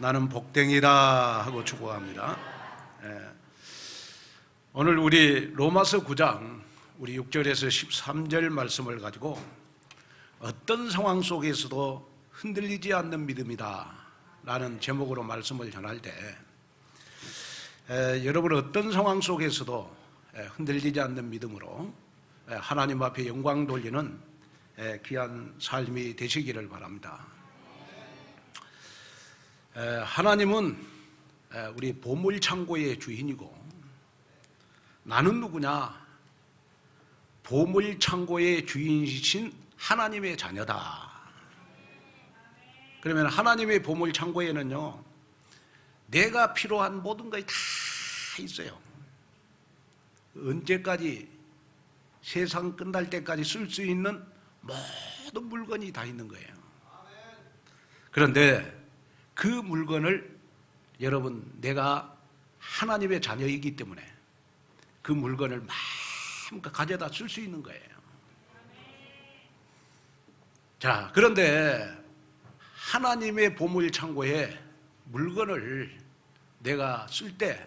나는 복댕이다 하고 축복합니다. 오늘 우리 로마서 9장 우리 6절에서 13절 말씀을 가지고 어떤 상황 속에서도 흔들리지 않는 믿음이다 라는 제목으로 말씀을 전할 때 여러분 어떤 상황 속에서도 흔들리지 않는 믿음으로 하나님 앞에 영광 돌리는 귀한 삶이 되시기를 바랍니다. 하나님은 우리 보물창고의 주인이고 나는 누구냐? 보물창고의 주인이신 하나님의 자녀다. 그러면 하나님의 보물창고에는요, 내가 필요한 모든 것이 다 있어요. 언제까지, 세상 끝날 때까지 쓸 수 있는 모든 물건이 다 있는 거예요. 그런데 그 물건을 여러분, 내가 하나님의 자녀이기 때문에 그 물건을 마음껏 가져다 쓸 수 있는 거예요. 자, 그런데 하나님의 보물창고에 물건을 내가 쓸 때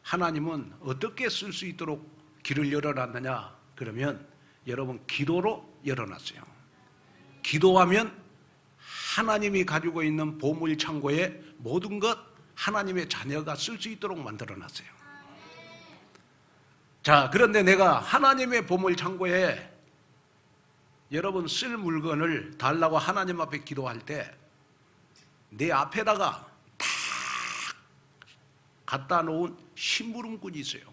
하나님은 어떻게 쓸 수 있도록 길을 열어놨느냐? 그러면 여러분, 기도로 열어놨어요. 기도하면 하나님이 가지고 있는 보물창고에 모든 것 하나님의 자녀가 쓸 수 있도록 만들어놨어요. 자, 그런데 내가 하나님의 보물창고에 여러분 쓸 물건을 달라고 하나님 앞에 기도할 때 내 앞에다가 딱 갖다 놓은 심부름꾼이 있어요.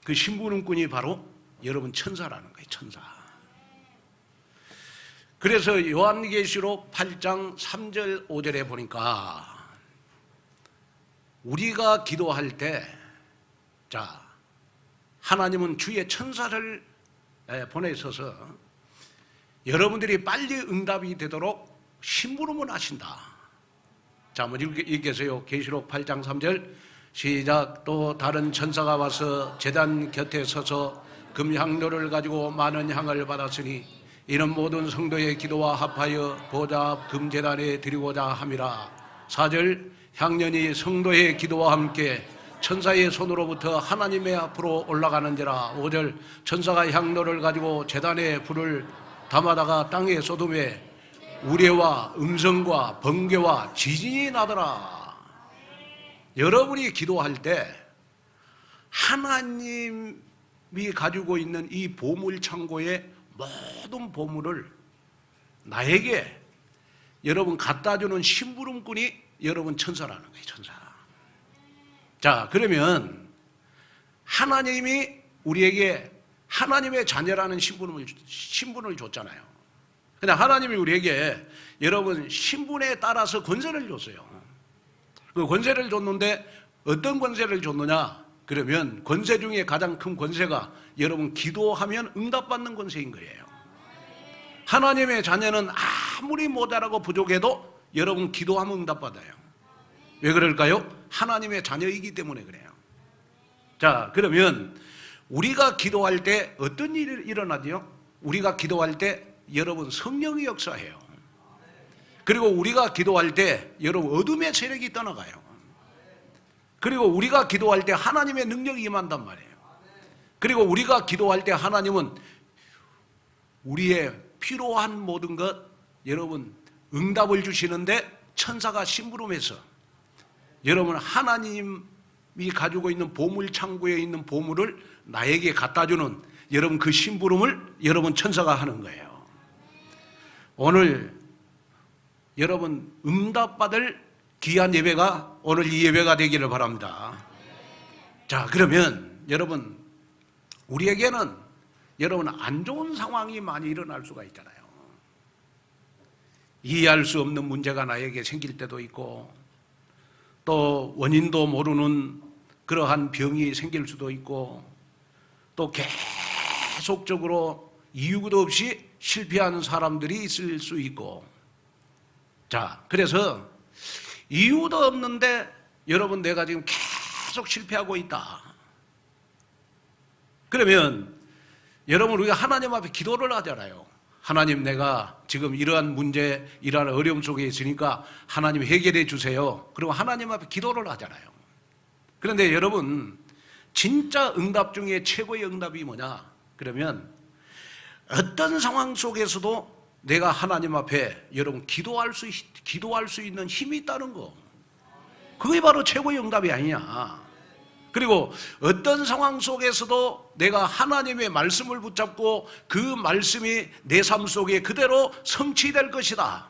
그 심부름꾼이 바로 여러분 천사라는 거예요. 천사. 그래서 요한계시록 8장 3절 5절에 보니까 우리가 기도할 때 자, 하나님은 주의 천사를 보내셔서 여러분들이 빨리 응답이 되도록 심부름을 하신다. 자, 한번 읽겠어요. 계시록 8장 3절 시작. 또 다른 천사가 와서 제단 곁에 서서 금향료를 가지고 많은 향을 받았으니 이는 모든 성도의 기도와 합하여 보좌 앞 금제단에 드리고자 함이라. 4절 향년이 성도의 기도와 함께 천사의 손으로부터 하나님의 앞으로 올라가는지라. 5절 천사가 향로를 가지고 제단에 불을 담아다가 땅에 쏟음에 우레와 음성과 번개와 지진이 나더라. 여러분이 기도할 때 하나님이 가지고 있는 이 보물창고의 모든 보물을 나에게 여러분 갖다주는 심부름꾼이 여러분 천사라는 거예요. 천사. 자, 그러면 하나님이 우리에게 하나님의 자녀라는 신분을 줬잖아요. 근데 하나님이 우리에게 여러분 신분에 따라서 권세를 줬어요. 그 권세를 줬는데 어떤 권세를 줬느냐? 그러면 권세 중에 가장 큰 권세가 여러분 기도하면 응답받는 권세인 거예요. 하나님의 자녀는 아무리 모자라고 부족해도 여러분 기도하면 응답받아요. 왜 그럴까요? 하나님의 자녀이기 때문에 그래요. 자, 그러면 우리가 기도할 때 어떤 일이 일어나죠? 우리가 기도할 때 여러분 성령이 역사해요. 그리고 우리가 기도할 때 여러분 어둠의 세력이 떠나가요. 그리고 우리가 기도할 때 하나님의 능력이 임한단 말이에요. 그리고 우리가 기도할 때 하나님은 우리의 필요한 모든 것 여러분 응답을 주시는데 천사가 심부름해서 여러분 하나님이 가지고 있는 보물창고에 있는 보물을 나에게 갖다주는 여러분 그 심부름을 여러분 천사가 하는 거예요. 오늘 여러분 응답받을 귀한 예배가 오늘 이 예배가 되기를 바랍니다. 자, 그러면 여러분 우리에게는 여러분 안 좋은 상황이 많이 일어날 수가 있잖아요. 이해할 수 없는 문제가 나에게 생길 때도 있고 또 원인도 모르는 그러한 병이 생길 수도 있고 또 계속적으로 이유도 없이 실패하는 사람들이 있을 수 있고 자, 그래서 이유도 없는데 여러분 내가 지금 계속 실패하고 있다. 그러면 여러분 우리가 하나님 앞에 기도를 하잖아요. 하나님, 내가 지금 이러한 문제, 이러한 어려움 속에 있으니까 하나님 해결해 주세요. 그리고 하나님 앞에 기도를 하잖아요. 그런데 여러분, 진짜 응답 중에 최고의 응답이 뭐냐? 그러면 어떤 상황 속에서도 내가 하나님 앞에 여러분 기도할 수 있는 힘이 있다는 거. 그게 바로 최고의 응답이 아니냐. 그리고 어떤 상황 속에서도 내가 하나님의 말씀을 붙잡고 그 말씀이 내 삶 속에 그대로 성취될 것이다.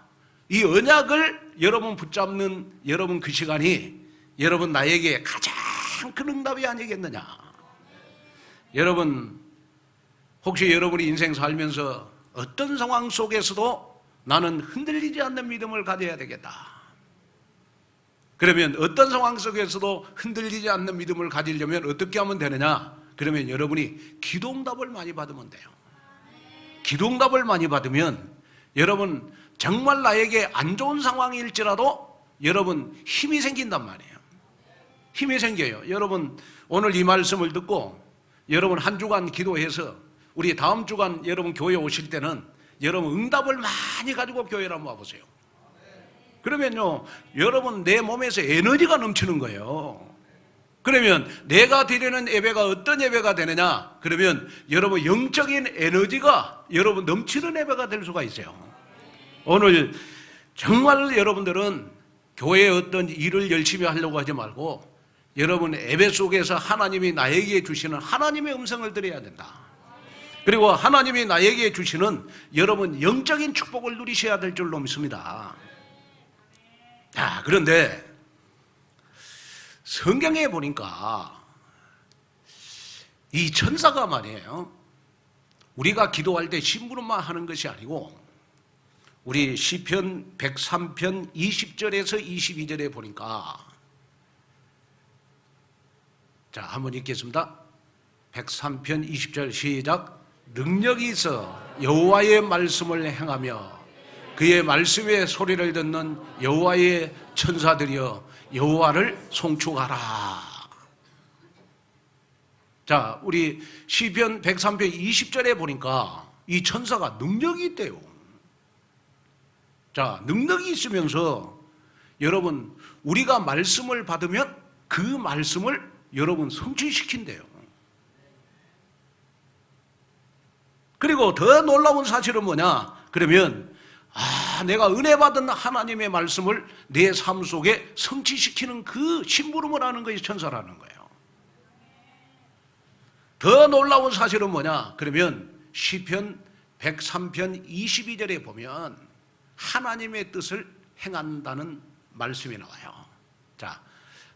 이 언약을 여러분 붙잡는 여러분 그 시간이 여러분 나에게 가장 큰 응답이 아니겠느냐. 여러분, 혹시 여러분이 인생 살면서 어떤 상황 속에서도 나는 흔들리지 않는 믿음을 가져야 되겠다. 그러면 어떤 상황 속에서도 흔들리지 않는 믿음을 가지려면 어떻게 하면 되느냐? 그러면 여러분이 기도응답을 많이 받으면 돼요. 기도응답을 많이 받으면 여러분 정말 나에게 안 좋은 상황일지라도 여러분 힘이 생긴단 말이에요. 힘이 생겨요. 여러분 오늘 이 말씀을 듣고 여러분 한 주간 기도해서 우리 다음 주간 여러분 교회 오실 때는 여러분 응답을 많이 가지고 교회를 한번 와보세요. 그러면요, 여러분 내 몸에서 에너지가 넘치는 거예요. 그러면 내가 드리는 예배가 어떤 예배가 되느냐? 그러면 여러분 영적인 에너지가 여러분 넘치는 예배가 될 수가 있어요. 오늘 정말 여러분들은 교회에 어떤 일을 열심히 하려고 하지 말고 여러분 예배 속에서 하나님이 나에게 주시는 하나님의 음성을 들어야 된다. 그리고 하나님이 나에게 주시는 여러분 영적인 축복을 누리셔야 될 줄로 믿습니다. 자, 그런데 성경에 보니까 이 천사가 말이에요, 우리가 기도할 때 심부름만 하는 것이 아니고 우리 시편 103편 20절에서 22절에 보니까, 자 한번 읽겠습니다. 103편 20절 시작. 능력이 있어 여호와의 말씀을 행하며 그의 말씀의 소리를 듣는 여호와의 천사들이여 여호와를 송축하라. 자, 우리 시편 103편 20절에 보니까 이 천사가 능력이 있대요. 자, 능력이 있으면서 여러분 우리가 말씀을 받으면 그 말씀을 여러분 성취시킨대요. 그리고 더 놀라운 사실은 뭐냐? 그러면 내가 은혜 받은 하나님의 말씀을 내 삶 속에 성취시키는 그 심부름을 하는 것이 천사라는 거예요. 더 놀라운 사실은 뭐냐? 그러면 시편 103편 22절에 보면 하나님의 뜻을 행한다는 말씀이 나와요. 자,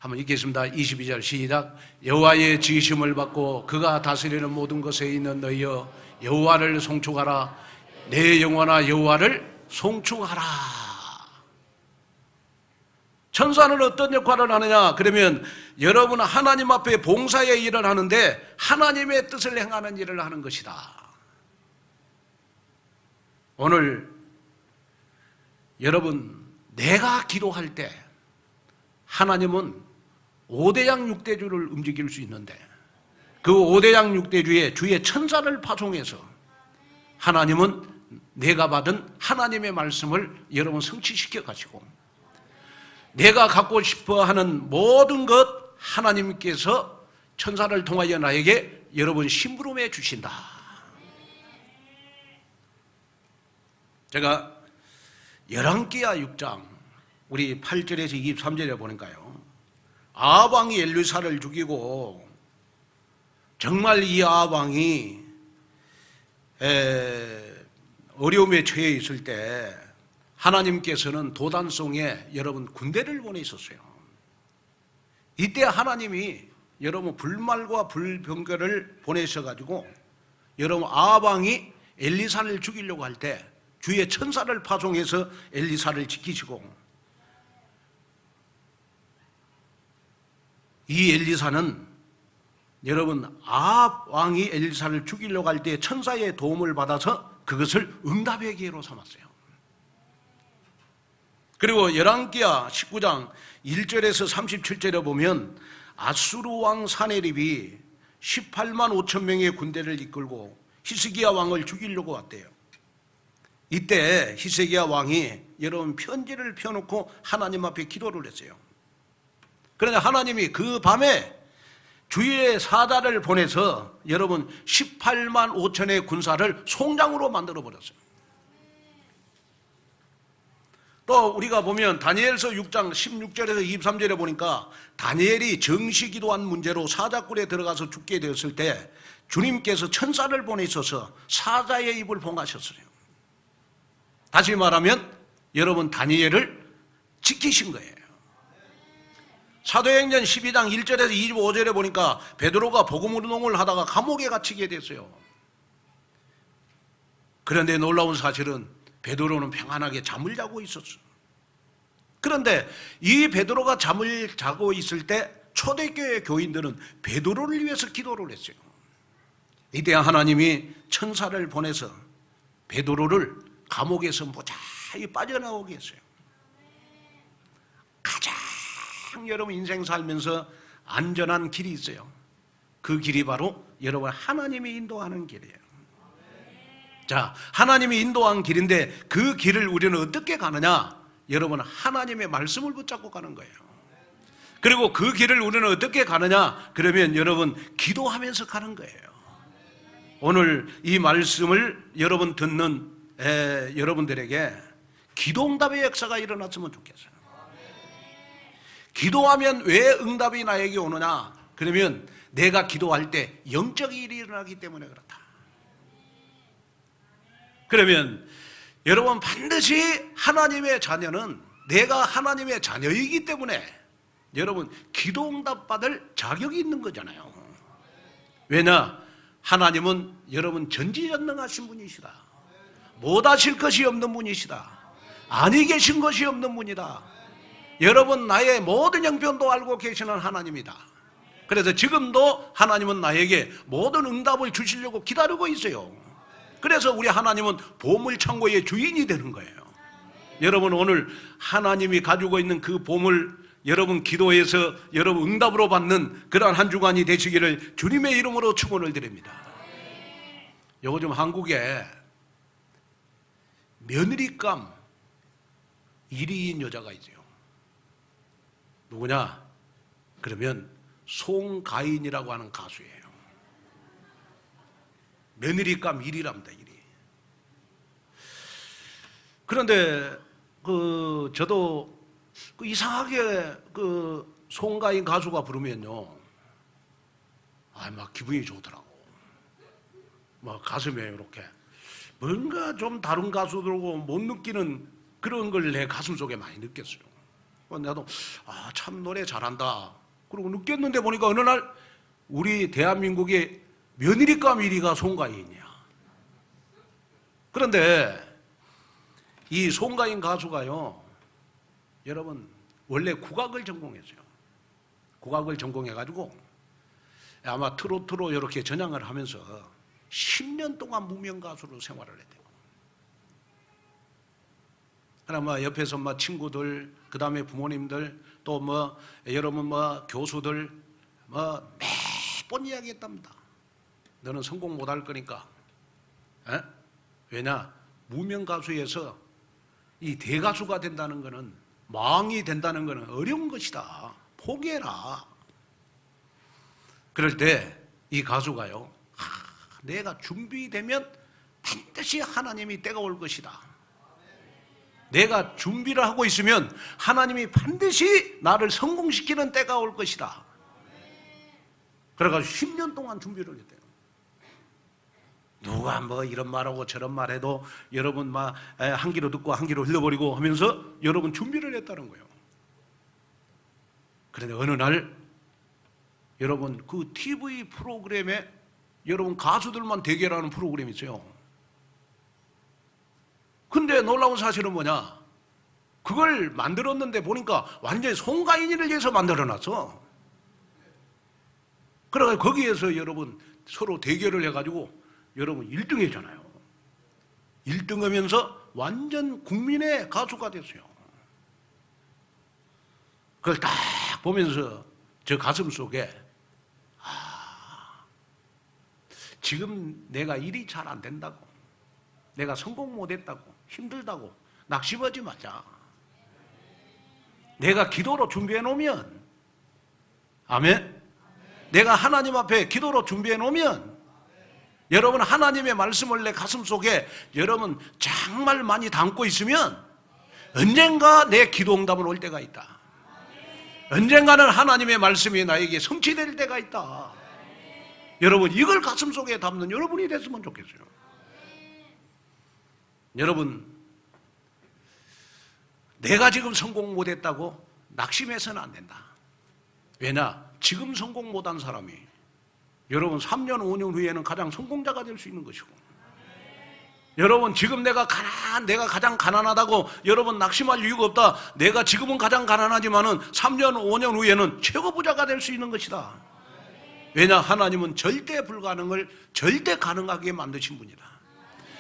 한번 읽겠습니다. 22절 시작. 여호와의 지으심을 받고 그가 다스리는 모든 것에 있는 너희여 여호와를 송축하라. 내 영혼아 여호와를 송축하라. 천사는 어떤 역할을 하느냐? 그러면 여러분 하나님 앞에 봉사의 일을 하는데 하나님의 뜻을 행하는 일을 하는 것이다. 오늘 여러분 내가 기도할 때 하나님은 5대양 6대주를 움직일 수 있는데 그 5대양 6대주에 주의 천사를 파송해서 하나님은 내가 받은 하나님의 말씀을 여러분 성취시켜 가지고 내가 갖고 싶어 하는 모든 것 하나님께서 천사를 통하여 나에게 여러분 심부름해 주신다. 제가 열왕기하 6장 우리 8절에서 23절에 보니까요, 아합 왕이 엘리사를 죽이고 정말 이 아합 왕이 어려움에 처해 있을 때 하나님께서는 도단성에 여러분 군대를 보내셨어요. 이때 하나님이 여러분 불말과 불병거를 보내셔가지고 여러분 아합 왕이 엘리사를 죽이려고 할 때 주의 천사를 파송해서 엘리사를 지키시고, 이 엘리사는 여러분 아합 왕이 엘리사를 죽이려고 할 때 천사의 도움을 받아서 그것을 응답의 기회로 삼았어요. 그리고 열왕기하 19장 1절에서 37절에 보면 아수르 왕 사네립이 18만 5천 명의 군대를 이끌고 히스기야 왕을 죽이려고 왔대요. 이때 히스기야 왕이 여러분 편지를 펴놓고 하나님 앞에 기도를 했어요. 그러나 하나님이 그 밤에 주의 사자를 보내서 여러분 18만 5천의 군사를 송장으로 만들어 버렸어요. 또 우리가 보면 다니엘서 6장 16절에서 23절에 보니까 다니엘이 정시 기도한 문제로 사자굴에 들어가서 죽게 되었을 때 주님께서 천사를 보내셔서 사자의 입을 봉하셨어요. 다시 말하면 여러분 다니엘을 지키신 거예요. 사도행전 12장 1절에서 25절에 보니까 베드로가 복음운동을 하다가 감옥에 갇히게 됐어요. 그런데 놀라운 사실은 베드로는 평안하게 잠을 자고 있었어요. 그런데 이 베드로가 잠을 자고 있을 때 초대교회 교인들은 베드로를 위해서 기도를 했어요. 이때 하나님이 천사를 보내서 베드로를 감옥에서 무사히 빠져나오게 했어요. 가장 여러분 인생 살면서 안전한 길이 있어요. 그 길이 바로 여러분 하나님이 인도하는 길이에요. 자, 하나님이 인도한 길인데 그 길을 우리는 어떻게 가느냐? 여러분 하나님의 말씀을 붙잡고 가는 거예요. 그리고 그 길을 우리는 어떻게 가느냐? 그러면 여러분 기도하면서 가는 거예요. 오늘 이 말씀을 여러분 듣는 여러분들에게 기도응답의 역사가 일어났으면 좋겠어요. 기도하면 왜 응답이 나에게 오느냐? 그러면 내가 기도할 때 영적 일이 일어나기 때문에 그렇다. 그러면 여러분 반드시 하나님의 자녀는 내가 하나님의 자녀이기 때문에 여러분 기도응답 받을 자격이 있는 거잖아요. 왜냐? 하나님은 여러분 전지전능하신 분이시다. 못하실 것이 없는 분이시다. 아니 계신 것이 없는 분이다. 여러분 나의 모든 형편도 알고 계시는 하나님이다. 그래서 지금도 하나님은 나에게 모든 응답을 주시려고 기다리고 있어요. 그래서 우리 하나님은 보물창고의 주인이 되는 거예요. 여러분 오늘 하나님이 가지고 있는 그 보물 여러분 기도해서 여러분 응답으로 받는 그러한 한 주간이 되시기를 주님의 이름으로 축원을 드립니다. 요즘 한국에 며느리감 1위인 여자가 있어요. 누구냐? 그러면 송가인이라고 하는 가수예요. 며느리감 1위랍니다. 1위. 그런데 저도 이상하게 송가인 가수가 부르면요, 막 기분이 좋더라고. 막 가슴에 이렇게 뭔가 좀 다른 가수들하고 못 느끼는 그런 걸 내 가슴 속에 많이 느꼈어요. 나도 참 노래 잘한다. 그리고 느꼈는데 보니까 어느 날 우리 대한민국의 며느리감 1위가 송가인이야. 그런데 이 송가인 가수가요, 여러분 원래 국악을 전공했어요. 국악을 전공해가지고 아마 트로트로 이렇게 전향을 하면서 10년 동안 무명 가수로 생활을 했대요. 그러나 옆에서 친구들, 그 다음에 부모님들, 또 여러분 교수들 매번 이야기했답니다. 너는 성공 못할 거니까. 왜냐? 무명 가수에서 이 대가수가 된다는 것은, 망이 된다는 것은 어려운 것이다. 포기해라. 그럴 때 이 가수가요, 내가 준비되면 반드시 하나님이 때가 올 것이다. 내가 준비를 하고 있으면 하나님이 반드시 나를 성공시키는 때가 올 것이다. 그래가지고 10년 동안 준비를 했대요. 누가 이런 말하고 저런 말해도 여러분 한 귀로 듣고 한 귀로 흘려버리고 하면서 여러분 준비를 했다는 거예요. 그런데 어느 날 여러분 그 TV 프로그램에 여러분 가수들만 대결하는 프로그램이 있어요. 근데 놀라운 사실은 뭐냐? 그걸 만들었는데 보니까 완전히 송가인이를 위해서 만들어놨어. 그래서 거기에서 여러분 서로 대결을 해가지고 여러분 1등 했잖아요. 1등 하면서 완전 국민의 가수가 됐어요. 그걸 딱 보면서 저 가슴 속에 지금 내가 일이 잘 안 된다고, 내가 성공 못했다고, 힘들다고 낙심하지 마자. 내가 기도로 준비해 놓으면, 아멘. 내가 하나님 앞에 기도로 준비해 놓으면, 여러분 하나님의 말씀을 내 가슴 속에 여러분 정말 많이 담고 있으면 언젠가 내 기도 응답은 올 때가 있다. 언젠가는 하나님의 말씀이 나에게 성취될 때가 있다. 여러분 이걸 가슴 속에 담는 여러분이 됐으면 좋겠어요. 여러분, 내가 지금 성공 못했다고 낙심해서는 안 된다. 왜냐? 지금 성공 못한 사람이 여러분 3년 5년 후에는 가장 성공자가 될 수 있는 것이고, 여러분 지금 내가 가장 가난하다고 여러분 낙심할 이유가 없다. 내가 지금은 가장 가난하지만은 3년 5년 후에는 최고 부자가 될 수 있는 것이다. 왜냐? 하나님은 절대 불가능을 절대 가능하게 만드신 분이다.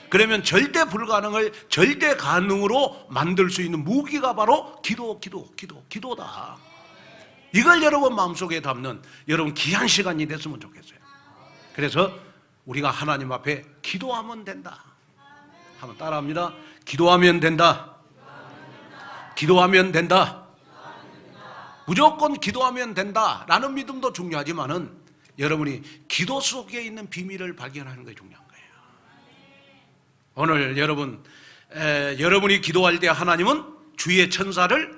그러면 절대 불가능을 절대 가능으로 만들 수 있는 무기가 바로 기도다. 이걸 여러분 마음속에 담는 여러분 귀한 시간이 됐으면 좋겠어요. 그래서 우리가 하나님 앞에 기도하면 된다. 한번 따라합니다. 기도하면 된다. 기도하면 된다. 무조건 기도하면 된다라는 믿음도 중요하지만은 여러분이 기도 속에 있는 비밀을 발견하는 것이 중요한 거예요. 오늘 여러분이 기도할 때 하나님은 주의 천사를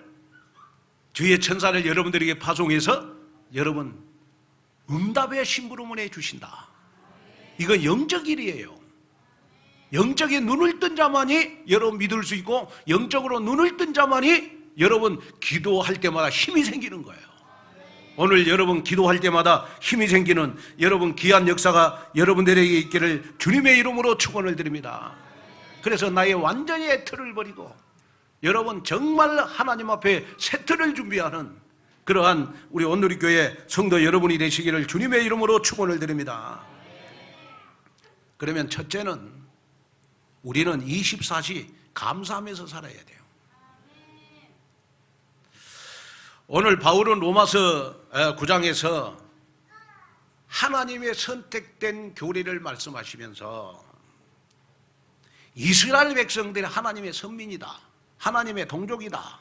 여러분들에게 파송해서 여러분 응답의 심부름을 해주신다. 이건 영적 일이에요. 영적인 눈을 뜬 자만이 여러분 믿을 수 있고, 영적으로 눈을 뜬 자만이 여러분 기도할 때마다 힘이 생기는 거예요. 오늘 여러분 기도할 때마다 힘이 생기는 여러분 귀한 역사가 여러분들에게 있기를 주님의 이름으로 축원을 드립니다. 그래서 나의 완전히 틀을 버리고 여러분 정말 하나님 앞에 새 틀을 준비하는 그러한 우리 온누리교회 성도 여러분이 되시기를 주님의 이름으로 축원을 드립니다. 그러면 첫째는 우리는 24시 감사하면서 살아야 돼요. 오늘 바울은 로마서 9장에서 하나님의 선택된 교리를 말씀하시면서 이스라엘 백성들이 하나님의 선민이다, 하나님의 동족이다,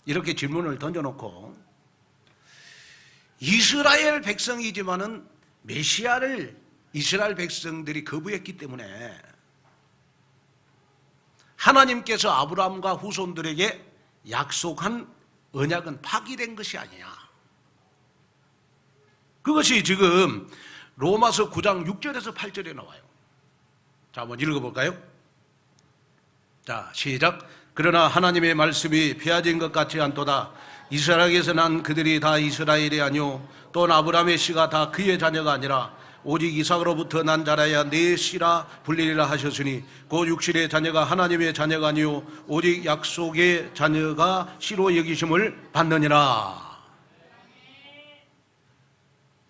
이렇게 질문을 던져놓고 이스라엘 백성이지만은 메시아를 이스라엘 백성들이 거부했기 때문에 하나님께서 아브라함과 후손들에게 약속한 언약은 파기된 것이 아니냐. 그것이 지금 로마서 9장 6절에서 8절에 나와요. 자, 한번 읽어볼까요? 자, 시작. 그러나 하나님의 말씀이 폐하진 것 같지 않도다. 이스라엘에서 난 그들이 다 이스라엘이 아니오 또 아브라함의 씨가 다 그의 자녀가 아니라 오직 이삭으로부터 난 자라야 내 씨라 불리리라 하셨으니 그 육신의 자녀가 하나님의 자녀가 아니오 오직 약속의 자녀가 씨로 여기심을 받느니라.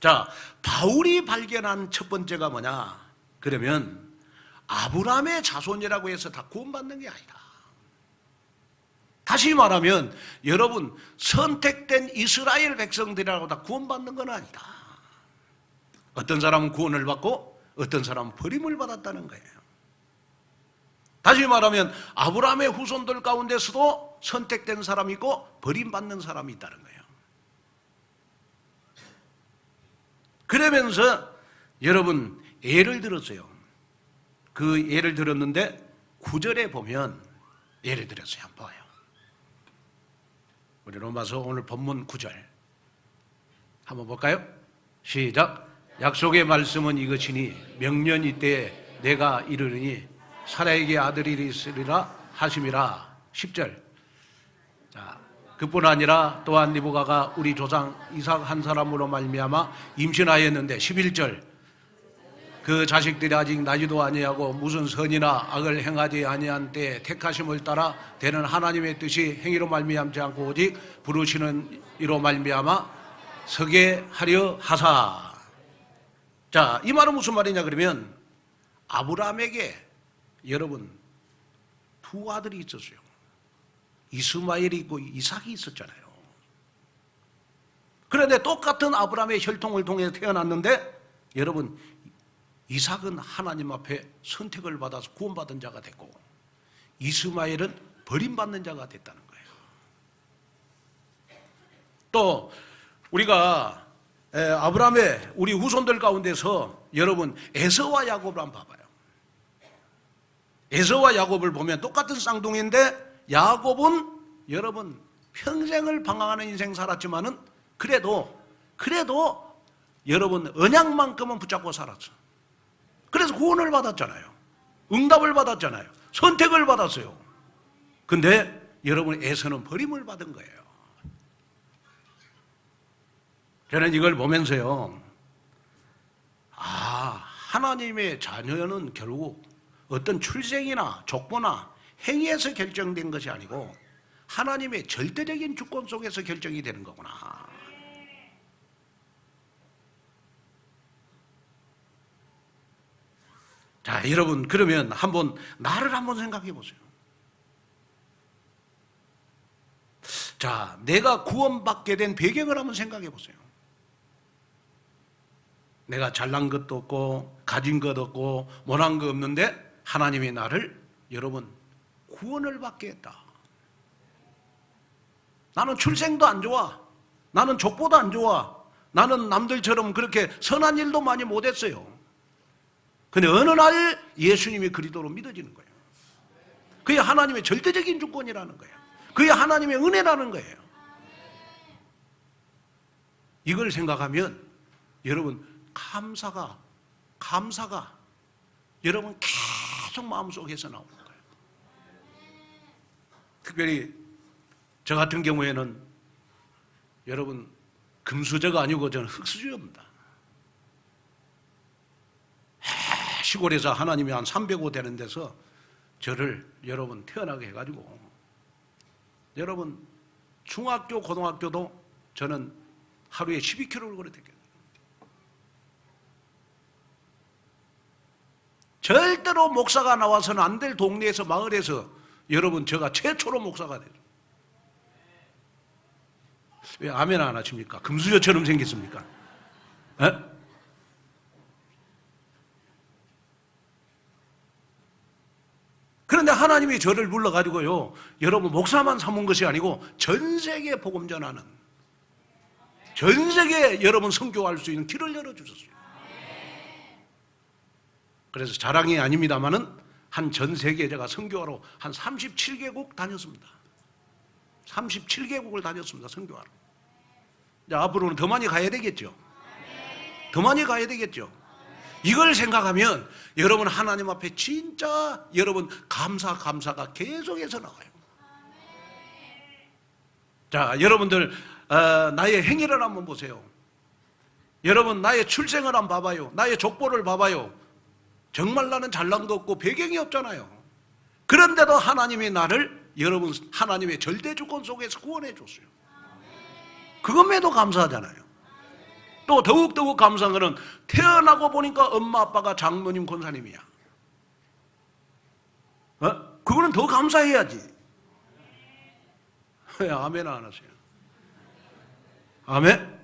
자, 바울이 발견한 첫 번째가 뭐냐? 그러면 아브라함의 자손이라고 해서 다 구원받는 게 아니다. 다시 말하면 여러분 선택된 이스라엘 백성들이라고 다 구원받는 건 아니다. 어떤 사람은 구원을 받고 어떤 사람은 버림을 받았다는 거예요. 다시 말하면 아브라함의 후손들 가운데서도 선택된 사람이 있고 버림받는 사람이 있다는 거예요. 그러면서 여러분 예를 들었어요. 그 예를 들었는데 9절에 보면 예를 들었어요. 한번 봐요. 우리 로마서 오늘 본문 9절 한번 볼까요? 시작. 약속의 말씀은 이것이니 명년 이때에 내가 이르르니 사라에게 아들이 있으리라 하심이라. 10절. 자, 그뿐 아니라 또한 리브가가 우리 조상 이삭 한 사람으로 말미암아 임신하였는데 11절. 그 자식들이 아직 나지도 아니하고 무슨 선이나 악을 행하지 아니한 때에 택하심을 따라 되는 하나님의 뜻이 행위로 말미암지 않고 오직 부르시는 이로 말미암아 서게 하려 하사. 자, 이 말은 무슨 말이냐 그러면 아브라함에게 여러분 두 아들이 있었어요. 이스마엘이 있고 이삭이 있었잖아요. 그런데 똑같은 아브라함의 혈통을 통해서 태어났는데 여러분 이삭은 하나님 앞에 선택을 받아서 구원받은 자가 됐고 이스마엘은 버림받는 자가 됐다는 거예요. 또 우리가 아브라함의 우리 후손들 가운데서 여러분 에서와 야곱을 한번 봐봐요. 에서와 야곱을 보면 똑같은 쌍둥이인데 야곱은 여러분 평생을 방황하는 인생 살았지만은 그래도 여러분 언약만큼은 붙잡고 살았어. 그래서 구원을 받았잖아요. 응답을 받았잖아요. 선택을 받았어요. 근데 여러분 에서는 버림을 받은 거예요. 저는 이걸 보면서요, 하나님의 자녀는 결국 어떤 출생이나 족보나 행위에서 결정된 것이 아니고 하나님의 절대적인 주권 속에서 결정이 되는 거구나. 자, 여러분 그러면 나를 한번 생각해 보세요. 자, 내가 구원받게 된 배경을 한번 생각해 보세요. 내가 잘난 것도 없고 가진 것 없고 못한 거 없는데 하나님이 나를 여러분 구원을 받게 했다. 나는 출생도 안 좋아. 나는 족보도 안 좋아. 나는 남들처럼 그렇게 선한 일도 많이 못했어요. 근데 어느 날 예수님이 그리스도로 믿어지는 거예요. 그게 하나님의 절대적인 주권이라는 거예요. 그게 하나님의 은혜라는 거예요. 이걸 생각하면 여러분 감사가 여러분 계속 마음속에서 나오는 거예요. 특별히 저 같은 경우에는 여러분 금수저가 아니고 저는 흙수저입니다. 시골에서 하나님이 한 305 되는 데서 저를 여러분 태어나게 해가지고 여러분 중학교 고등학교도 저는 하루에 12km를 걸어다녔어요. 절대로 목사가 나와서는 안 될 동네에서 마을에서 여러분 제가 최초로 목사가 됐어요. 왜 아멘 안 하십니까? 금수저처럼 생겼습니까? 에? 그런데 하나님이 저를 불러가지고요, 여러분 목사만 삼은 것이 아니고 전 세계에 복음 전하는, 전 세계에 여러분 선교할 수 있는 길을 열어주셨어요. 그래서 자랑이 아닙니다만은 한 전 세계에 제가 선교하러 한 37개국 다녔습니다. 37개국을 다녔습니다. 선교하러. 이제 앞으로는 더 많이 가야 되겠죠. 더 많이 가야 되겠죠. 이걸 생각하면 여러분 하나님 앞에 진짜 여러분 감사가 계속해서 나와요. 자, 여러분들 나의 행위를 한번 보세요. 여러분 나의 출생을 한번 봐봐요. 나의 족보를 봐봐요. 정말 나는 잘난 거 없고 배경이 없잖아요. 그런데도 하나님이 나를 여러분 하나님의 절대 주권 속에서 구원해 줬어요. 그것에도 감사하잖아요. 또 더욱 감사한 것은 태어나고 보니까 엄마 아빠가 장로님 권사님이야. 그거는 더 감사해야지. 왜 아멘 안 하세요? 아멘?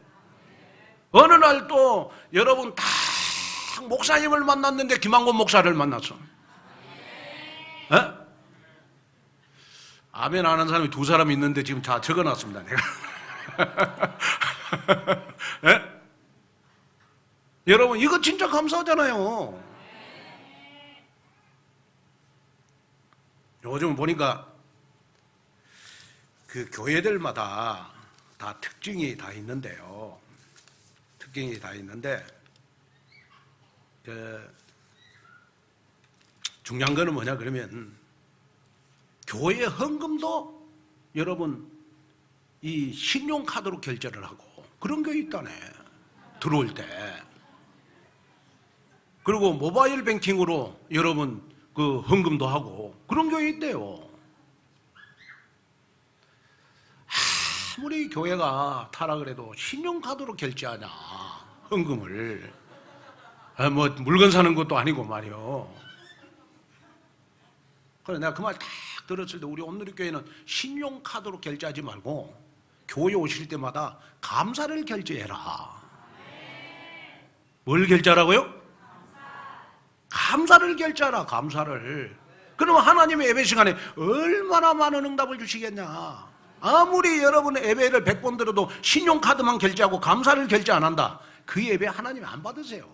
어느 날 또 여러분 다 목사님을 만났는데 김한권 목사를 만났어. 아멘 안 하는 사람이 두 사람 있는데 지금 다 적어놨습니다. 내가. 여러분 이거 진짜 감사하잖아요. 요즘 보니까 그 교회들마다 다 특징이 다 있는데요. 특징이 다 있는데 중요한 거는 뭐냐 그러면 교회 헌금도 여러분 이 신용카드로 결제를 하고 그런 게 있다네. 들어올 때. 그리고 모바일 뱅킹으로 여러분 그 헌금도 하고 그런 게 있대요. 아무리 교회가 타락을 해도 신용카드로 결제하냐 헌금을. 뭐 물건 사는 것도 아니고 말이요. 그래 내가 그 말 딱 들었을 때 우리 온누리교회는 신용카드로 결제하지 말고 교회 오실 때마다 감사를 결제해라. 뭘 결제하라고요? 감사를 결제하라, 감사를. 그러면 하나님의 예배 시간에 얼마나 많은 응답을 주시겠냐. 아무리 여러분 예배를 100번 들어도 신용카드만 결제하고 감사를 결제 안 한다, 그 예배 하나님 안 받으세요.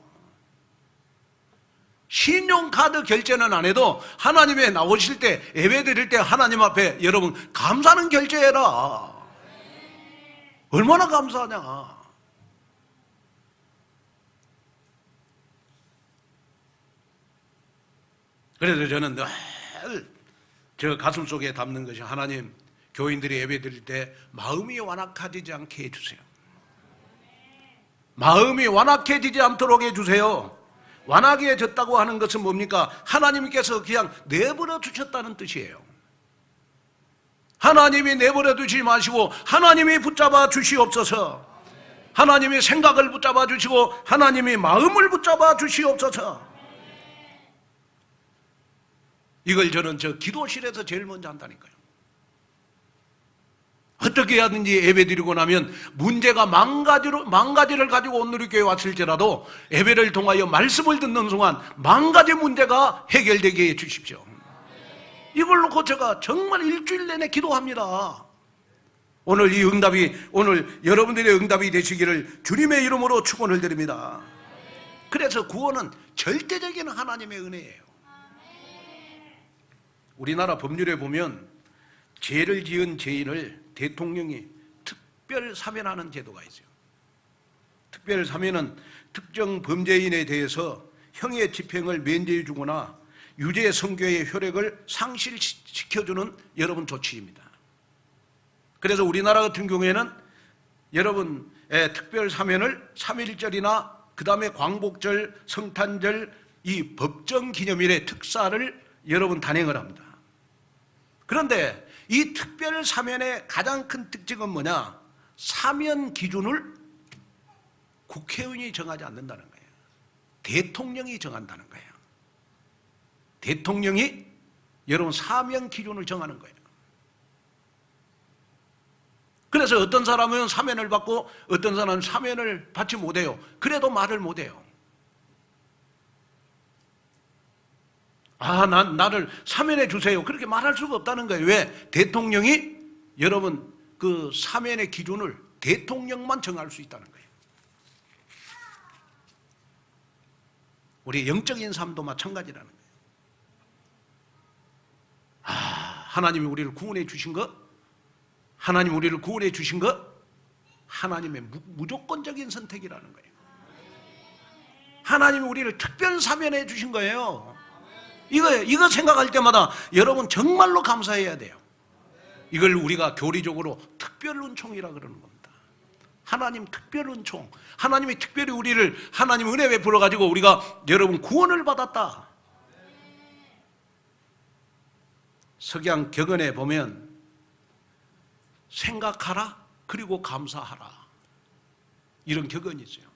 신용카드 결제는 안 해도 하나님에 나오실 때, 예배 드릴 때 하나님 앞에 여러분 감사는 결제해라. 얼마나 감사하냐. 그래서 저는 늘 저 가슴 속에 담는 것이, 하나님, 교인들이 예배 드릴 때 마음이 완악해지지 않게 해주세요. 마음이 완악해지지 않도록 해주세요. 완악해졌다고 하는 것은 뭡니까? 하나님께서 그냥 내버려 두셨다는 뜻이에요. 하나님이 내버려 두지 마시고 하나님이 붙잡아 주시옵소서. 하나님이 생각을 붙잡아 주시고 하나님이 마음을 붙잡아 주시옵소서. 이걸 저는 저 기도실에서 제일 먼저 한다니까요. 어떻게 하든지 예배드리고 나면 문제가 망가지를 가지고 온누리교회 왔을지라도 예배를 통하여 말씀을 듣는 순간 망가지 문제가 해결되게 해 주십시오. 이걸 놓고 제가 정말 일주일 내내 기도합니다. 오늘 이 응답이, 오늘 여러분들의 응답이 되시기를 주님의 이름으로 축원을 드립니다. 그래서 구원은 절대적인 하나님의 은혜예요. 우리나라 법률에 보면 죄를 지은 죄인을 대통령이 특별 사면하는 제도가 있어요. 특별 사면은 특정 범죄인에 대해서 형의 집행을 면제해 주거나 유죄 선고의 효력을 상실시켜주는 여러분 조치입니다. 그래서 우리나라 같은 경우에는 여러분의 특별 사면을 3.1절이나 그 다음에 광복절, 성탄절, 이 법정 기념일의 특사를 여러분 단행을 합니다. 그런데 이 특별 사면의 가장 큰 특징은 뭐냐? 사면 기준을 국회의원이 정하지 않는다는 거예요. 대통령이 정한다는 거예요. 대통령이 여러분 사면 기준을 정하는 거예요. 그래서 어떤 사람은 사면을 받고 어떤 사람은 사면을 받지 못해요. 그래도 말을 못해요. 나를 사면해 주세요, 그렇게 말할 수가 없다는 거예요. 왜? 대통령이 여러분 그 사면의 기준을 대통령만 정할 수 있다는 거예요. 우리 영적인 삶도 마찬가지라는 거예요. 하나님이 우리를 구원해 주신 것, 하나님 우리를 구원해 주신 것, 하나님의 무조건적인 선택이라는 거예요. 하나님이 우리를 특별 사면해 주신 거예요. 이거 생각할 때마다 여러분 정말로 감사해야 돼요. 이걸 우리가 교리적으로 특별 은총이라 그러는 겁니다. 하나님 특별 은총, 하나님이 특별히 우리를 하나님 은혜 베풀어 가지고 우리가 여러분 구원을 받았다. 석양 격언에 보면 생각하라 그리고 감사하라, 이런 격언이 있어요.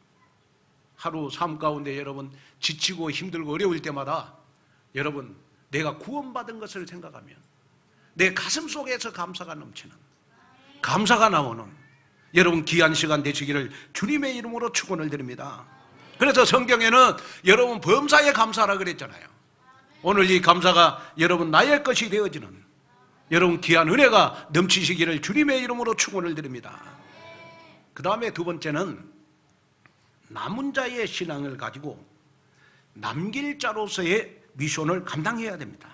하루 삶 가운데 여러분 지치고 힘들고 어려울 때마다 여러분 내가 구원받은 것을 생각하면 내 가슴 속에서 감사가 넘치는, 감사가 나오는 여러분 귀한 시간 되시기를 주님의 이름으로 축원을 드립니다. 그래서 성경에는 여러분 범사에 감사하라 그랬잖아요. 오늘 이 감사가 여러분 나의 것이 되어지는 여러분 귀한 은혜가 넘치시기를 주님의 이름으로 축원을 드립니다. 그 다음에 두 번째는 남은 자의 신앙을 가지고 남길 자로서의 미션을 감당해야 됩니다.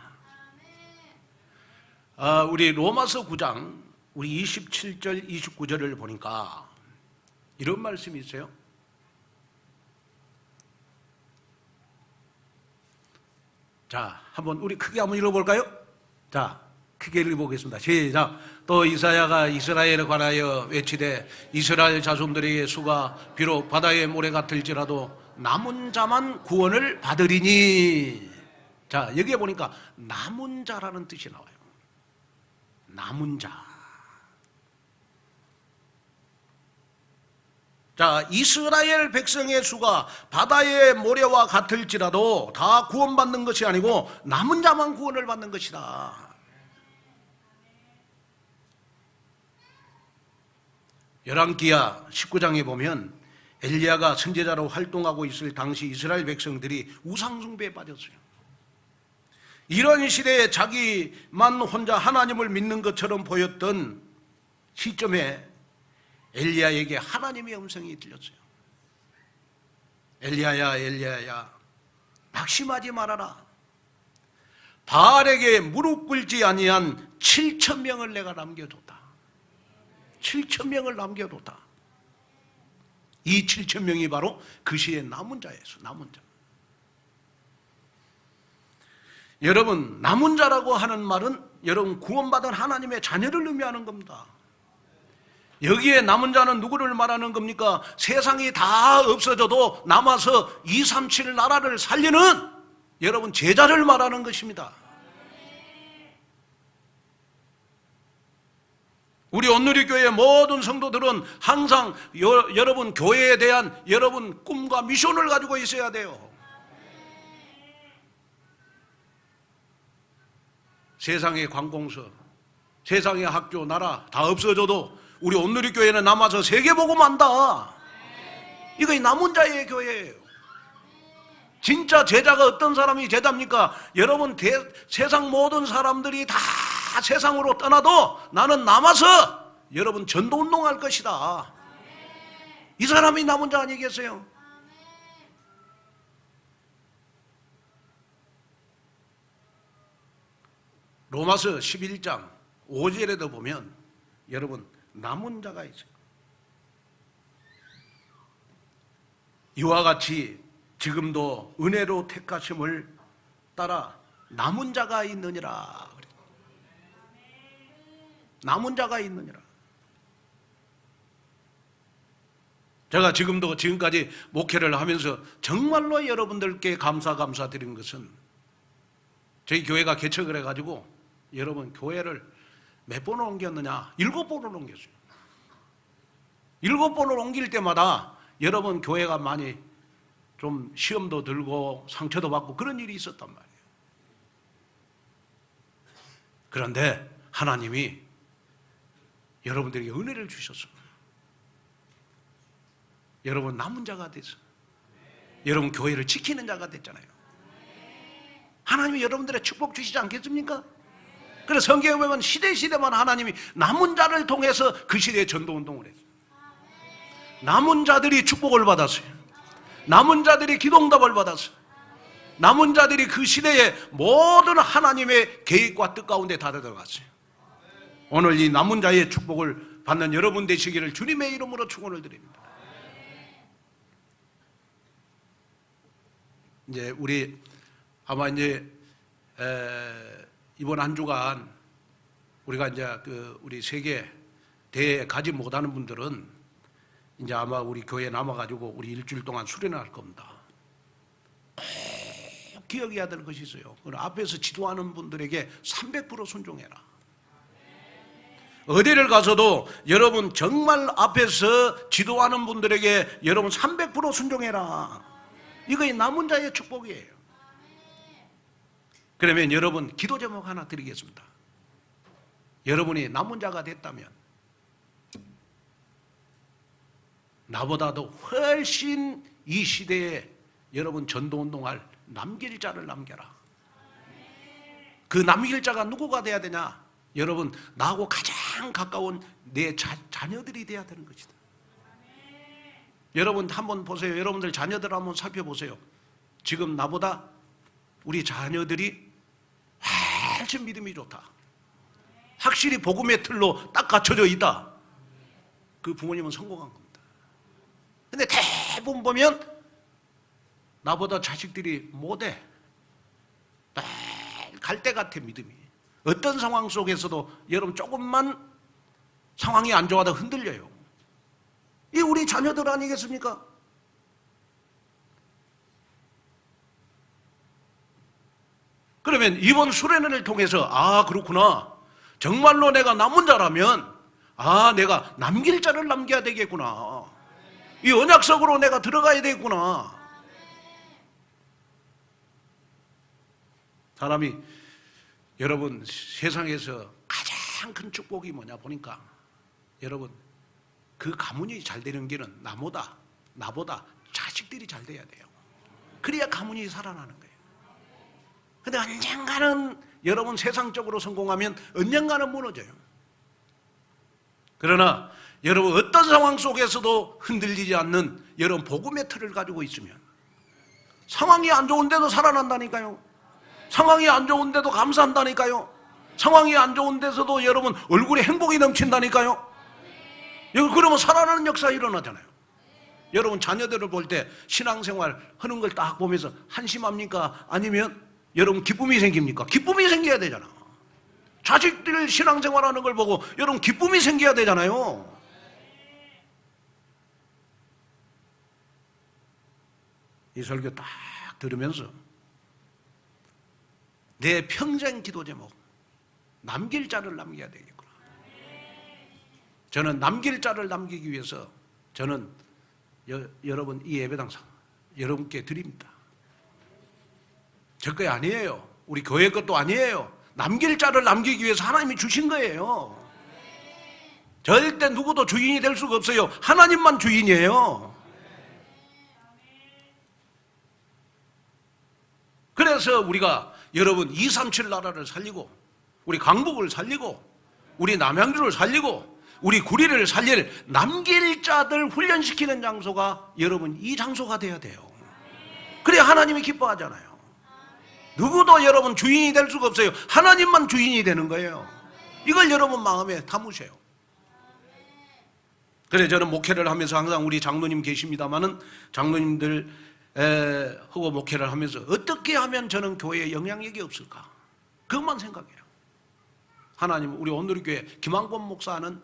우리 로마서 9장 우리 27절 29절을 보니까 이런 말씀이 있어요. 자, 한번 우리 크게 한번 읽어볼까요? 자, 크게 읽어보겠습니다. 시작. 또 이사야가 이스라엘에 관하여 외치되 이스라엘 자손들의 수가 비록 바다의 모래 같을지라도 남은 자만 구원을 받으리니. 자, 여기에 보니까 남은 자라는 뜻이 나와요. 남은 자. 자, 이스라엘 백성의 수가 바다의 모래와 같을지라도 다 구원받는 것이 아니고 남은 자만 구원을 받는 것이다. 열왕기하 19장에 보면 엘리야가 선지자로 활동하고 있을 당시 이스라엘 백성들이 우상숭배에 빠졌어요. 이런 시대에 자기만 혼자 하나님을 믿는 것처럼 보였던 시점에 엘리야에게 하나님의 음성이 들렸어요. 엘리야야, 엘리야야, 낙심하지 말아라. 바알에게 무릎 꿇지 아니한 7,000명을 내가 남겨뒀다. 7,000명을 남겨뒀다. 이 7,000명이 바로 그 시의 남은 자였어. 남은 자. 여러분, 남은 자라고 하는 말은 여러분 구원받은 하나님의 자녀를 의미하는 겁니다. 여기에 남은 자는 누구를 말하는 겁니까? 세상이 다 없어져도 남아서 237 나라를 살리는 여러분 제자를 말하는 것입니다. 우리 온누리교회 모든 성도들은 항상 여러분 교회에 대한 여러분 꿈과 미션을 가지고 있어야 돼요. 세상의 관공서, 세상의 학교, 나라 다 없어져도 우리 온누리교회는 남아서 세계복음한다. 이거 남은 자의 교회예요. 진짜 제자가 어떤 사람이 제자입니까? 여러분 세상 모든 사람들이 다 세상으로 떠나도 나는 남아서 여러분 전도운동할 것이다. 이 사람이 남은 자 아니겠어요? 로마서 11장 5절에도 보면 여러분 남은 자가 있어요. 이와 같이 지금도 은혜로 택하심을 따라 남은 자가 있느니라. 남은 자가 있느니라. 제가 지금까지 목회를 하면서 정말로 여러분들께 감사드린 것은 저희 교회가 개척을 해가지고 여러분 교회를 몇 번을 옮겼느냐? 7번을 옮겼어요. 7번을 옮길 때마다 여러분 교회가 많이 좀 시험도 들고 상처도 받고 그런 일이 있었단 말이에요. 그런데 하나님이 여러분들에게 은혜를 주셨어요. 여러분 남은 자가 됐어요. 여러분 교회를 지키는 자가 됐잖아요. 하나님이 여러분들의 축복 주시지 않겠습니까? 그래서 성경에 보면 시대만 하나님이 남은 자를 통해서 그 시대에 전도운동을 했어요. 남은 자들이 축복을 받았어요. 남은 자들이 기도응답을 받았어요. 남은 자들이 그 시대에 모든 하나님의 계획과 뜻 가운데 다 들어갔어요. 오늘 이 남은 자의 축복을 받는 여러분 되시기를 주님의 이름으로 축원을 드립니다. 이제 우리 아마 이제 이번 한 주간 우리가 이제 우리 세계 대회 가지 못하는 분들은 이제 아마 우리 교회에 남아가지고 우리 일주일 동안 수련을 할 겁니다. 꼭 기억해야 될 것이 있어요. 앞에서 지도하는 분들에게 300% 순종해라. 어디를 가서도 여러분 정말 앞에서 지도하는 분들에게 여러분 300% 순종해라. 이거 남은 자의 축복이에요. 그러면 여러분 기도 제목 하나 드리겠습니다. 여러분이 남은 자가 됐다면 나보다도 훨씬 이 시대에 여러분 전도운동할 남길 자를 남겨라. 그 남길 자가 누구가 돼야 되냐? 여러분 나하고 가장 가까운 내 자녀들이 돼야 되는 것이다. 여러분 한번 보세요. 여러분들 자녀들 한번 살펴보세요. 지금 나보다 우리 자녀들이 훨씬 믿음이 좋다. 확실히 복음의 틀로 딱 갖춰져 있다. 그 부모님은 성공한 겁니다. 근데 대부분 보면 나보다 자식들이 못해. 갈대 같아 믿음이. 어떤 상황 속에서도 여러분 조금만 상황이 안 좋아도 흔들려요. 이 우리 자녀들 아니겠습니까? 그러면 이번 수련회를 통해서 그렇구나. 정말로 내가 남은 자라면 내가 남길 자를 남겨야 되겠구나. 이 언약 속으로 내가 들어가야 되겠구나. 사람이 여러분 세상에서 가장 큰 축복이 뭐냐 보니까 여러분 그 가문이 잘 되는 길은 나보다 나보다 자식들이 잘 돼야 돼요. 그래야 가문이 살아나는 거예요. 근데 언젠가는 여러분 세상적으로 성공하면 언젠가는 무너져요. 그러나 여러분 어떤 상황 속에서도 흔들리지 않는 여러분 복음의 틀을 가지고 있으면 상황이 안 좋은데도 살아난다니까요. 상황이 안 좋은데도 감사한다니까요. 상황이 안 좋은 데서도 여러분 얼굴에 행복이 넘친다니까요. 그러면 살아나는 역사가 일어나잖아요. 여러분 자녀들을 볼 때 신앙생활 하는 걸 딱 보면서 한심합니까? 아니면 여러분 기쁨이 생깁니까? 기쁨이 생겨야 되잖아. 자식들 신앙생활하는 걸 보고 여러분 기쁨이 생겨야 되잖아요. 이 설교 딱 들으면서 내 평생 기도 제목 남길 자를 남겨야 되겠구나. 저는 남길 자를 남기기 위해서 저는 여러분 이 예배당상 여러분께 드립니다. 저 거 아니에요. 우리 교회 것도 아니에요. 남길 자를 남기기 위해서 하나님이 주신 거예요. 절대 누구도 주인이 될 수가 없어요. 하나님만 주인이에요. 그래서 우리가 여러분 237 나라를 살리고 우리 강북을 살리고 우리 남양주를 살리고 우리 구리를 살릴 남길 자들 훈련시키는 장소가 여러분 이 장소가 돼야 돼요. 그래야 하나님이 기뻐하잖아요. 누구도 여러분 주인이 될 수가 없어요. 하나님만 주인이 되는 거예요. 이걸 여러분 마음에 담으세요. 그래 저는 목회를 하면서 항상 우리 장로님 계십니다마는 장로님들 하고 목회를 하면서 어떻게 하면 저는 교회에 영향력이 없을까? 그것만 생각해요. 하나님 우리 온누리교회 김한권 목사는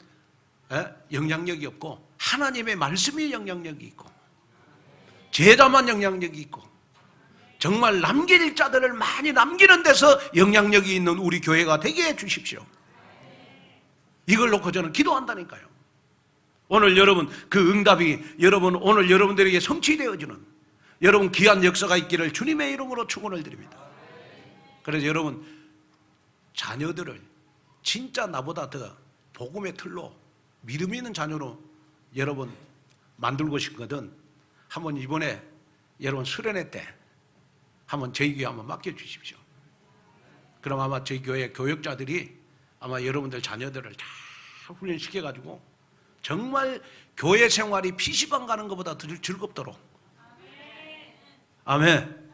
영향력이 없고 하나님의 말씀이 영향력이 있고 제자만 영향력이 있고 정말 남길 자들을 많이 남기는 데서 영향력이 있는 우리 교회가 되게 해주십시오. 이걸 놓고 저는 기도한다니까요. 오늘 여러분 그 응답이 여러분 오늘 여러분들에게 성취되어지는 여러분 귀한 역사가 있기를 주님의 이름으로 축원을 드립니다. 그래서 여러분 자녀들을 진짜 나보다 더 복음의 틀로 믿음 있는 자녀로 여러분 만들고 싶거든 한번 이번에 여러분 수련회 때 한번 저희 교회 한번 맡겨주십시오. 그럼 아마 저희 교회 교역자들이 아마 여러분들 자녀들을 다 훈련시켜가지고 정말 교회 생활이 PC방 가는 것보다 더 즐겁도록 아멘.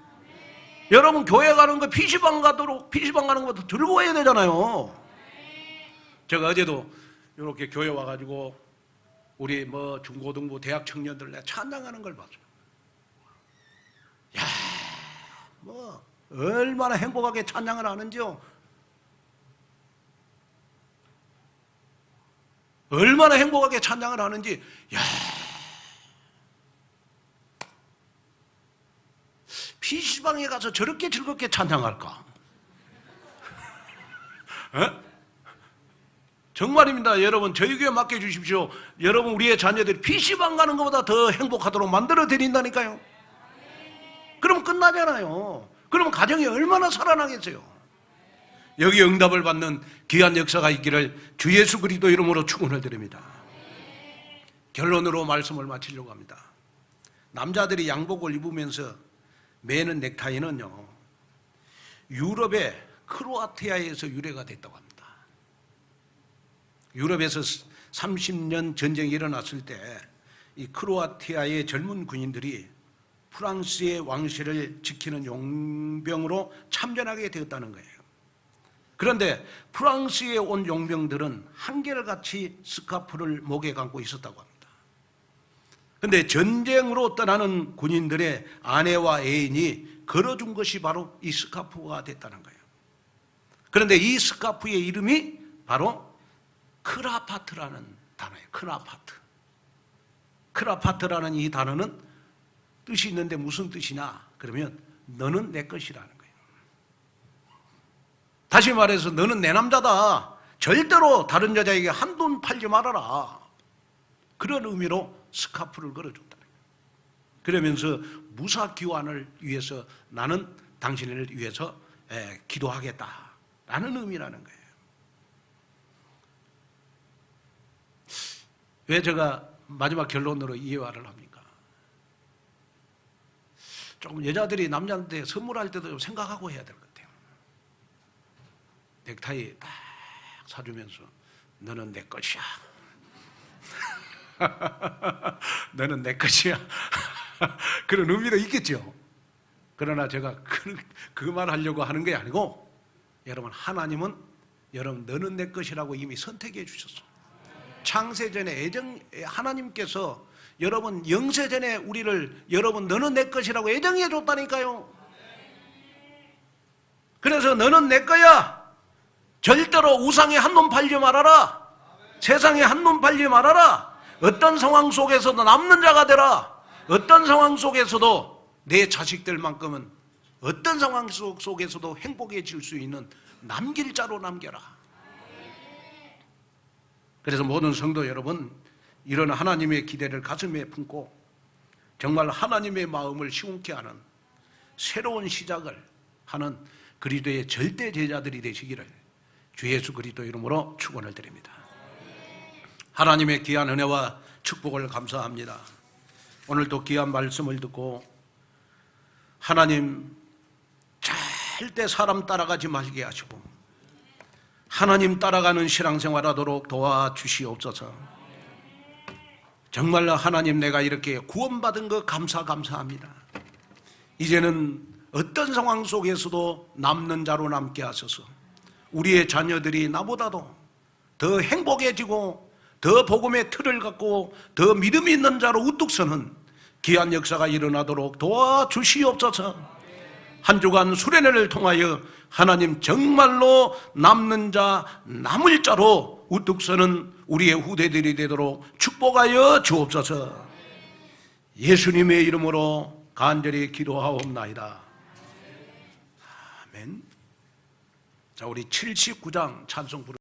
여러분 교회 가는 거 PC방 가는 것보다 즐거워야 되잖아요. 제가 어제도 이렇게 교회 와가지고 우리 뭐 중고등부 대학 청년들 내가 찬양하는 걸 봤어요. 야, 뭐 얼마나 행복하게 찬양을 하는지요. 얼마나 행복하게 찬양을 하는지. 야, PC방에 가서 저렇게 즐겁게 찬양할까? 정말입니다. 여러분 저희 교회 맡겨주십시오. 여러분 우리의 자녀들이 PC방 가는 것보다 더 행복하도록 만들어 드린다니까요. 그럼 끝나잖아요. 그러면 가정이 얼마나 살아나겠어요. 여기 응답을 받는 귀한 역사가 있기를 주 예수 그리스도 이름으로 축원을 드립니다. 결론으로 말씀을 마치려고 합니다. 남자들이 양복을 입으면서 매는 넥타이는요 유럽의 크로아티아에서 유래가 됐다고 합니다. 유럽에서 30년 전쟁이 일어났을 때 이 크로아티아의 젊은 군인들이 프랑스의 왕실을 지키는 용병으로 참전하게 되었다는 거예요. 그런데 프랑스에 온 용병들은 한결같이 스카프를 목에 감고 있었다고 합니다. 그런데 전쟁으로 떠나는 군인들의 아내와 애인이 걸어준 것이 바로 이 스카프가 됐다는 거예요. 그런데 이 스카프의 이름이 바로 크라파트라는 단어예요. 크라파트. 크라파트라는 이 단어는 뜻이 있는데 무슨 뜻이냐? 그러면 너는 내 것이라는 거예요. 다시 말해서 너는 내 남자다. 절대로 다른 여자에게 한돈 팔지 말아라. 그런 의미로 스카프를 걸어줬다. 그러면서 무사기환을 위해서 나는 당신을 위해서 기도하겠다라는 의미라는 거예요. 왜 제가 마지막 결론으로 이 예화를 합니까? 조금 여자들이 남자한테 선물할 때도 좀 생각하고 해야 될 것 같아요. 넥타이 딱 사주면서 너는 내 것이야. 너는 내 것이야. 그런 의미도 있겠죠. 그러나 제가 그 말 하려고 하는 게 아니고, 여러분, 하나님은 여러분 너는 내 것이라고 이미 선택해 주셨어. 창세전에 하나님께서 여러분 영세전에 우리를 여러분 너는 내 것이라고 애정해 줬다니까요. 그래서 너는 내 거야. 절대로 우상에 한눈 팔지 말아라. 세상에 한눈 팔지 말아라. 어떤 상황 속에서도 남는 자가 되라. 어떤 상황 속에서도 내 자식들만큼은 어떤 상황 속에서도 행복해질 수 있는 남길 자로 남겨라. 그래서 모든 성도 여러분, 이런 하나님의 기대를 가슴에 품고 정말 하나님의 마음을 시원케 하는 새로운 시작을 하는 그리스도의 절대 제자들이 되시기를 주 예수 그리스도 이름으로 축원을 드립니다. 하나님의 귀한 은혜와 축복을 감사합니다. 오늘도 귀한 말씀을 듣고 하나님 절대 사람 따라가지 말게 하시고 하나님 따라가는 신앙생활하도록 도와주시옵소서. 정말 하나님, 내가 이렇게 구원받은 거 감사합니다. 이제는 어떤 상황 속에서도 남는 자로 남게 하소서. 우리의 자녀들이 나보다도 더 행복해지고 더 복음의 틀을 갖고 더 믿음이 있는 자로 우뚝 서는 귀한 역사가 일어나도록 도와주시옵소서. 한 주간 수련회를 통하여 하나님 정말로 남는 자, 남을 자로 우뚝 서는 우리의 후대들이 되도록 축복하여 주옵소서. 예수님의 이름으로 간절히 기도하옵나이다. 아멘. 자, 우리 79장 찬송 부르